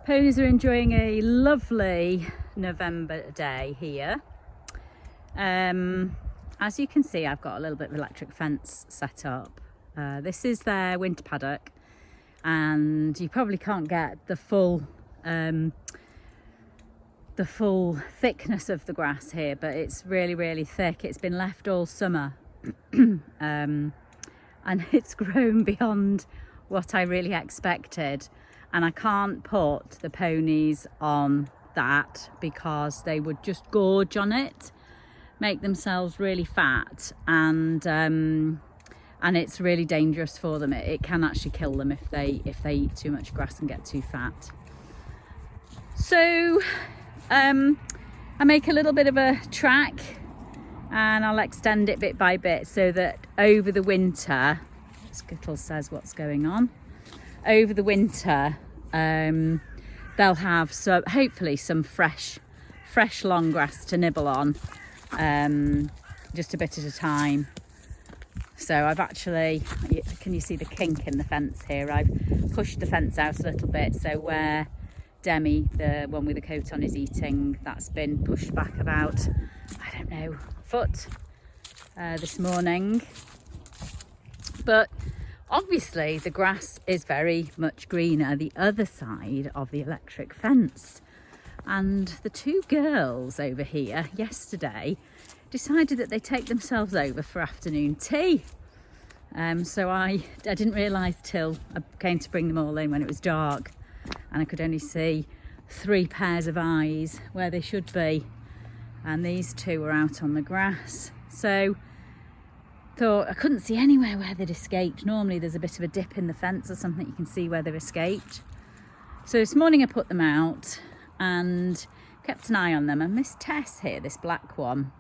Ponies are enjoying a lovely November day here. As you can see, I've got a little bit of electric fence set up. This is their winter paddock, and you probably can't get the full thickness of the grass here, but it's really thick. It's been left all summer and it's grown beyond what I really expected, and I can't put the ponies on that because they would just gorge on it, make themselves really fat, and it's really dangerous for them. It can actually kill them if they eat too much grass and get too fat. So I make a little bit of a track and I'll extend it bit by bit so that over the winter, Skittle says what's going on, over the winter they'll have hopefully some fresh long grass to nibble on, just a bit at a time. So I've actually, can you see the kink in the fence here? I've pushed the fence out a little bit, so where Demi, the one with the coat on, is eating, that's been pushed back about, I don't know, a foot this morning. But obviously the grass is very much greener the other side of the electric fence. And the two girls over here yesterday decided that they'd take themselves over for afternoon tea. So I didn't realise till I came to bring them all in when it was dark, and I could only see 3 pairs of eyes where they should be, and these two were out on the grass. So thought I couldn't see anywhere where they'd escaped. Normally there's a bit of a dip in the fence or something, you can see where they've escaped. So this morning I put them out and kept an eye on them, and Miss Tess here, this black one,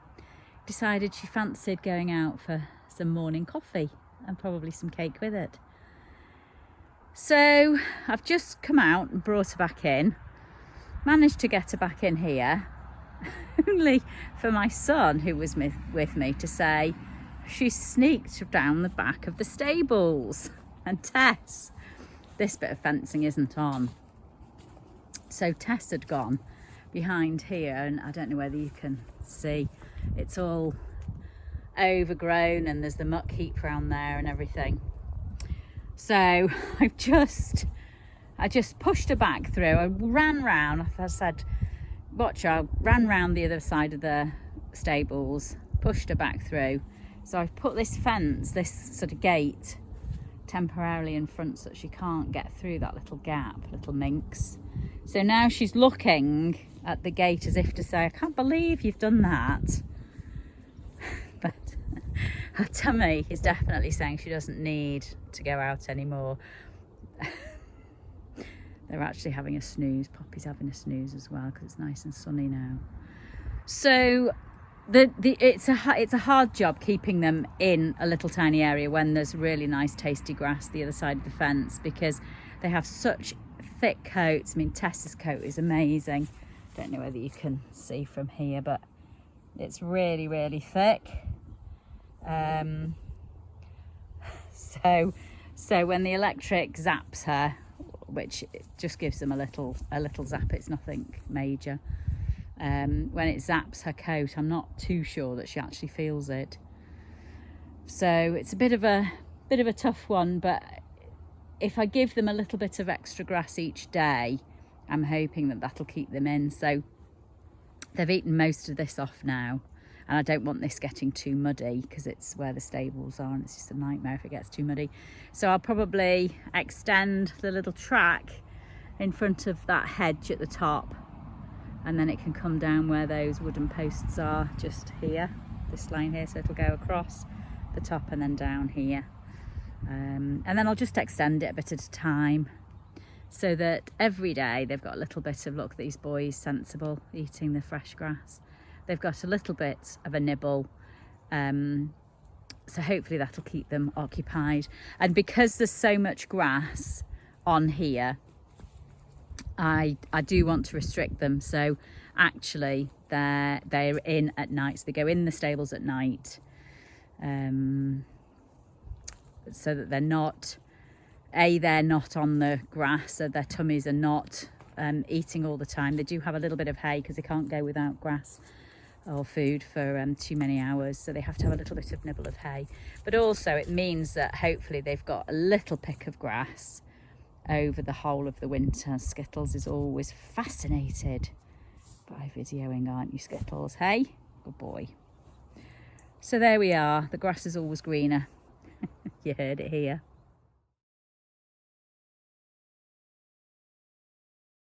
decided she fancied going out for some morning coffee and probably some cake with it. So I've just come out and brought her back in, managed to get her back in here, only for my son, who was with me, to say she sneaked down the back of the stables. And Tess, this bit of fencing isn't on, so Tess had gone behind here, and I don't know whether you can see, it's all overgrown and there's the muck heap around there and everything. So I just pushed her back through. I ran round, I said, watch her, I ran round the other side of the stables, pushed her back through. So I've put this fence, this sort of gate, temporarily in front so that she can't get through that little gap, little minx. So now she's looking at the gate as if to say, I can't believe you've done that. But her tummy is definitely saying she doesn't need to go out anymore. They're actually having a snooze. Poppy's having a snooze as well because it's nice and sunny now. So it's a hard job keeping them in a little tiny area when there's really nice tasty grass the other side of the fence, because they have such thick coats. I mean, Tessa's coat is amazing. Don't know whether you can see from here, but it's really thick. So when the electric zaps her, which it just gives them a little zap, it's nothing major. When it zaps her coat, I'm not too sure that she actually feels it. So it's a bit of a tough one, but if I give them a little bit of extra grass each day, I'm hoping that that'll keep them in. So they've eaten most of this off now, and I don't want this getting too muddy because it's where the stables are and it's just a nightmare if it gets too muddy. So I'll probably extend the little track in front of that hedge at the top, and then it can come down where those wooden posts are, just here, this line here, so it'll go across the top and then down here. And then I'll just extend it a bit at a time so that every day they've got a little bit of, look, these boys, sensible, eating the fresh grass. They've got a little bit of a nibble, so hopefully that'll keep them occupied. And because there's so much grass on here, I do want to restrict them. So actually they're in at night, so they go in the stables at night, so that they're not on the grass, so their tummies are not eating all the time. They do have a little bit of hay because they can't go without grass or food for too many hours, so they have to have a little bit of nibble of hay. But also it means that hopefully they've got a little pick of grass over the whole of the winter. Skittles is always fascinated by videoing, aren't you, Skittles? Hey, good boy. So there we are, the grass is always greener. You heard it here.